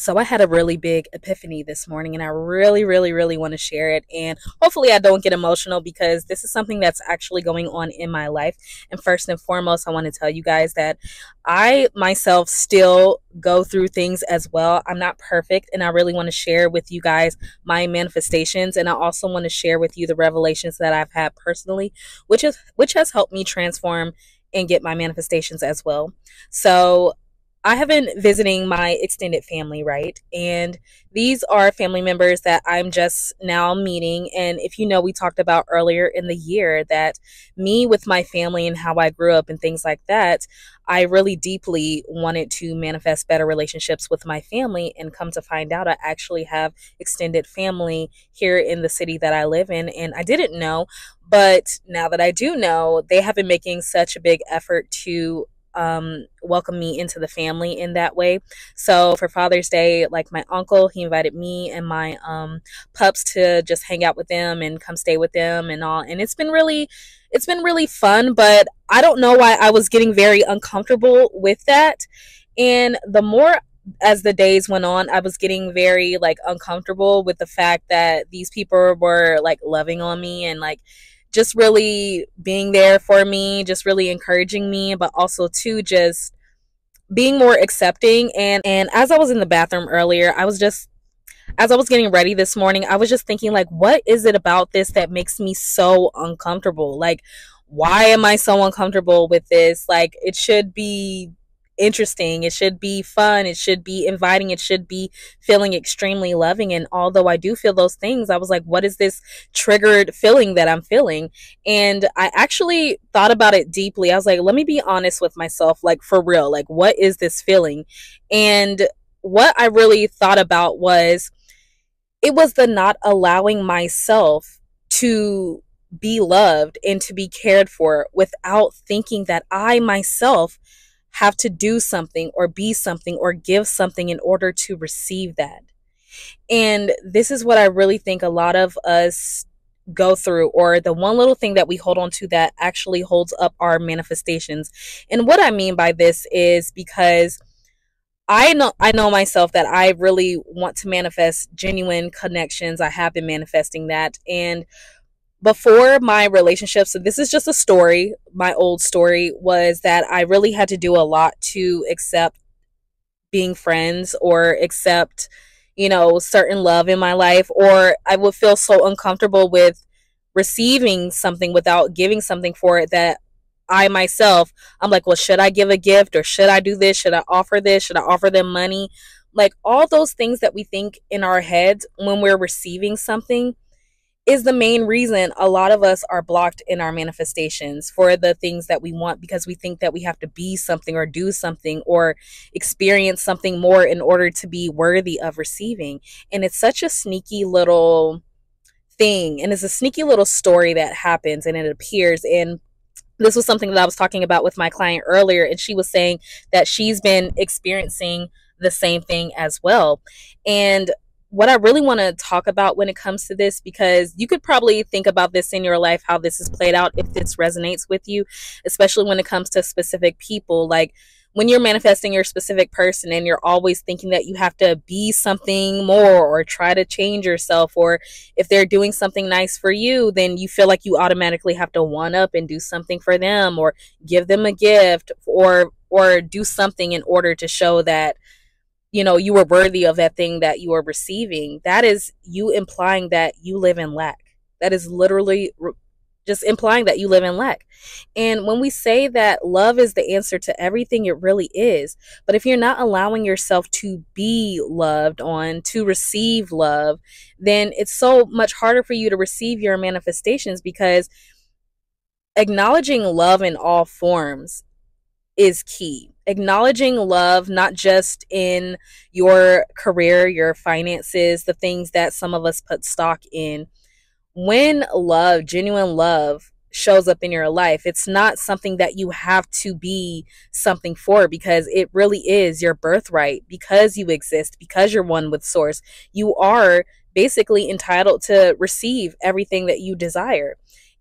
So I had a really big epiphany this morning and I really want to share it. And hopefully I don't get emotional because this is something that's actually going on in my life. And first and foremost, I want to tell you guys that I myself still go through things as well. I'm not perfect and I really want to share with you guys my manifestations. And I also want to share with you the revelations that I've had personally, which has helped me transform and get my manifestations as well. So I have been visiting my extended family, right? And these are family members that I'm just now meeting. And if you know, we talked about earlier in the year that me with my family and how I grew up and things like that, I really deeply wanted to manifest better relationships with my family. And come to find out, I actually have extended family here in the city that I live in. And I didn't know, but now that I do know, they have been making such a big effort to welcome me into the family in that way. So for Father's Day, like my uncle, he invited me and my pups to just hang out with them and come stay with them and all. And it's been really fun, but I don't know why I was getting very uncomfortable with that. And the more as the days went on, I was getting very like uncomfortable with the fact that these people were like loving on me and like just really being there for me, just really encouraging me, but also too just being more accepting. And as I was in the bathroom earlier, as I was getting ready this morning, I was just thinking like, what is it about this that makes me so uncomfortable? Like, why am I so uncomfortable with this? Like, it should be interesting, it should be fun, it should be inviting, it should be feeling extremely loving. And although I do feel those things, I was like, what is this triggered feeling that I'm feeling? And I actually thought about it deeply. I was like, let me be honest with myself, like for real, like what is this feeling? And what I really thought about was it was the not allowing myself to be loved and to be cared for without thinking that I myself have to do something or be something or give something in order to receive that. And this is what I really think a lot of us go through, or the one little thing that we hold on to that actually holds up our manifestations. And what I mean by this is because I know myself that I really want to manifest genuine connections. I have been manifesting that. And before my relationship, so this is just a story, my old story was that I really had to do a lot to accept being friends or accept, certain love in my life, or I would feel so uncomfortable with receiving something without giving something for it that I myself, I'm like, well, should I give a gift or should I do this? Should I offer this? Should I offer them money? Like all those things that we think in our heads when we're receiving something is the main reason a lot of us are blocked in our manifestations for the things that we want, because we think that we have to be something or do something or experience something more in order to be worthy of receiving. And it's such a sneaky little thing, and it's a sneaky little story that happens and it appears. And this was something that I was talking about with my client earlier, and she was saying that she's been experiencing the same thing as well. And what I really want to talk about when it comes to this, because you could probably think about this in your life, how this is played out, if this resonates with you, especially when it comes to specific people. Like when you're manifesting your specific person and you're always thinking that you have to be something more or try to change yourself, or if they're doing something nice for you, then you feel like you automatically have to one up and do something for them or give them a gift or do something in order to show that you were worthy of that thing that you were receiving. That is you implying that you live in lack. That is literally just implying that you live in lack. And when we say that love is the answer to everything, it really is. But if you're not allowing yourself to be loved on, to receive love, then it's so much harder for you to receive your manifestations, because acknowledging love in all forms is key. Acknowledging love, not just in your career, your finances, the things that some of us put stock in. When love, genuine love, shows up in your life, it's not something that you have to be something for, because it really is your birthright. Because you exist, because you're one with source, you are basically entitled to receive everything that you desire.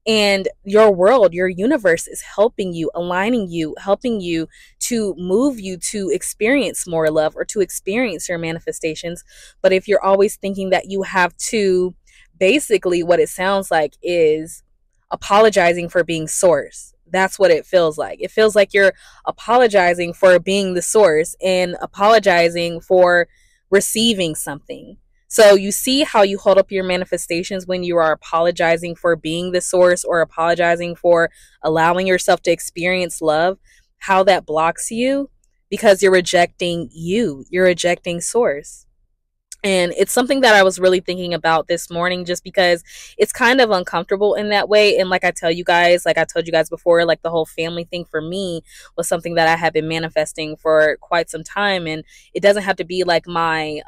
And your world, your universe is helping you, aligning you, helping you to move you to experience more love or to experience your manifestations. But if you're always thinking that you have to, basically what it sounds like is apologizing for being source. That's what it feels like. It feels like you're apologizing for being the source and apologizing for receiving something. So you see how you hold up your manifestations when you are apologizing for being the source or apologizing for allowing yourself to experience love, how that blocks you because you're rejecting you, you're rejecting source. And it's something that I was really thinking about this morning just because it's kind of uncomfortable in that way. And like I tell you guys, like I told you guys before, like the whole family thing for me was something that I have been manifesting for quite some time. And it doesn't have to be like my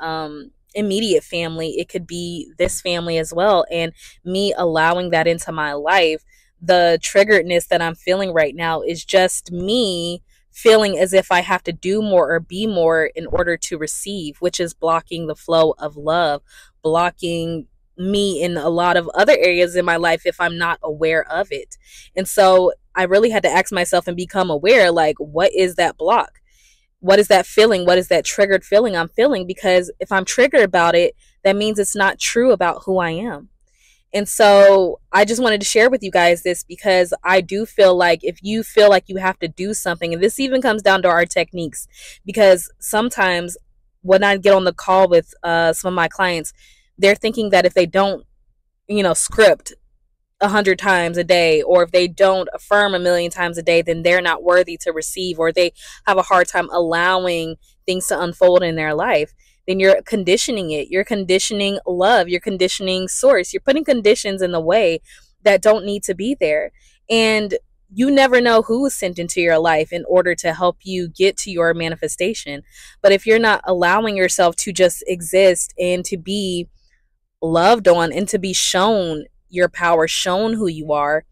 immediate family, it could be this family as well. And me allowing that into my life, the triggeredness that I'm feeling right now is just me feeling as if I have to do more or be more in order to receive, which is blocking the flow of love, blocking me in a lot of other areas in my life if I'm not aware of it. And so I really had to ask myself and become aware, like, what is that block? What is that feeling? What is that triggered feeling I'm feeling? Because if I'm triggered about it, that means it's not true about who I am. And so I just wanted to share with you guys this because I do feel like if you feel like you have to do something, and this even comes down to our techniques, because sometimes when I get on the call with some of my clients, they're thinking that if they don't, script 100 times a day, or if they don't affirm 1,000,000 times a day, then they're not worthy to receive, or they have a hard time allowing things to unfold in their life. Then you're conditioning it. You're conditioning love. You're conditioning source. You're putting conditions in the way that don't need to be there. And you never know who is sent into your life in order to help you get to your manifestation. But if you're not allowing yourself to just exist and to be loved on and to be shown your power, shown who you are,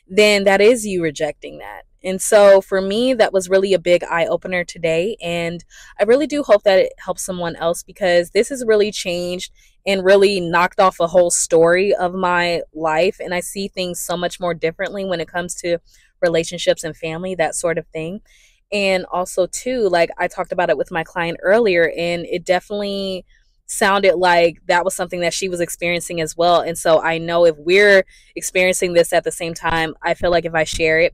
then that is you rejecting that. And so for me, that was really a big eye opener today. And I really do hope that it helps someone else because this has really changed and really knocked off a whole story of my life. And I see things so much more differently when it comes to relationships and family, that sort of thing. And also, too, like I talked about it with my client earlier, and it definitely sounded like that was something that she was experiencing as well. And so I know if we're experiencing this at the same time, I feel like if I share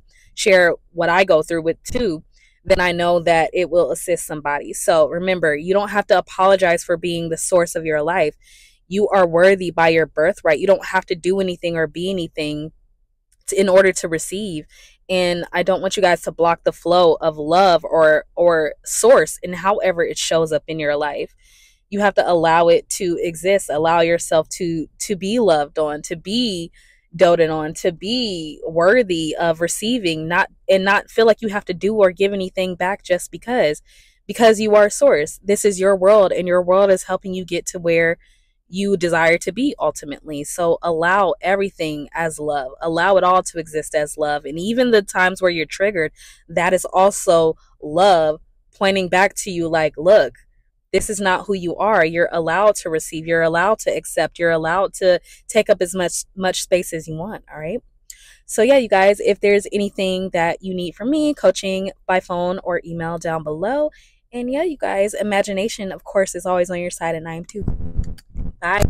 what I go through with too, then I know that it will assist somebody. So remember, you don't have to apologize for being the source of your life. You are worthy by your birthright. You don't have to do anything or be anything in order to receive. And I don't want you guys to block the flow of love or source and however it shows up in your life. You have to allow it to exist, allow yourself to be loved on, to be doted on, to be worthy of receiving, not feel like you have to do or give anything back just because you are source. This is your world, and your world is helping you get to where you desire to be ultimately. So allow everything as love, allow it all to exist as love. And even the times where you're triggered, that is also love pointing back to you like, look, this is not who you are. You're allowed to receive. You're allowed to accept. You're allowed to take up as much space as you want. All right. So yeah, you guys, if there's anything that you need from me, coaching by phone or email down below. And yeah, you guys, imagination, of course, is always on your side, and I am too. Bye.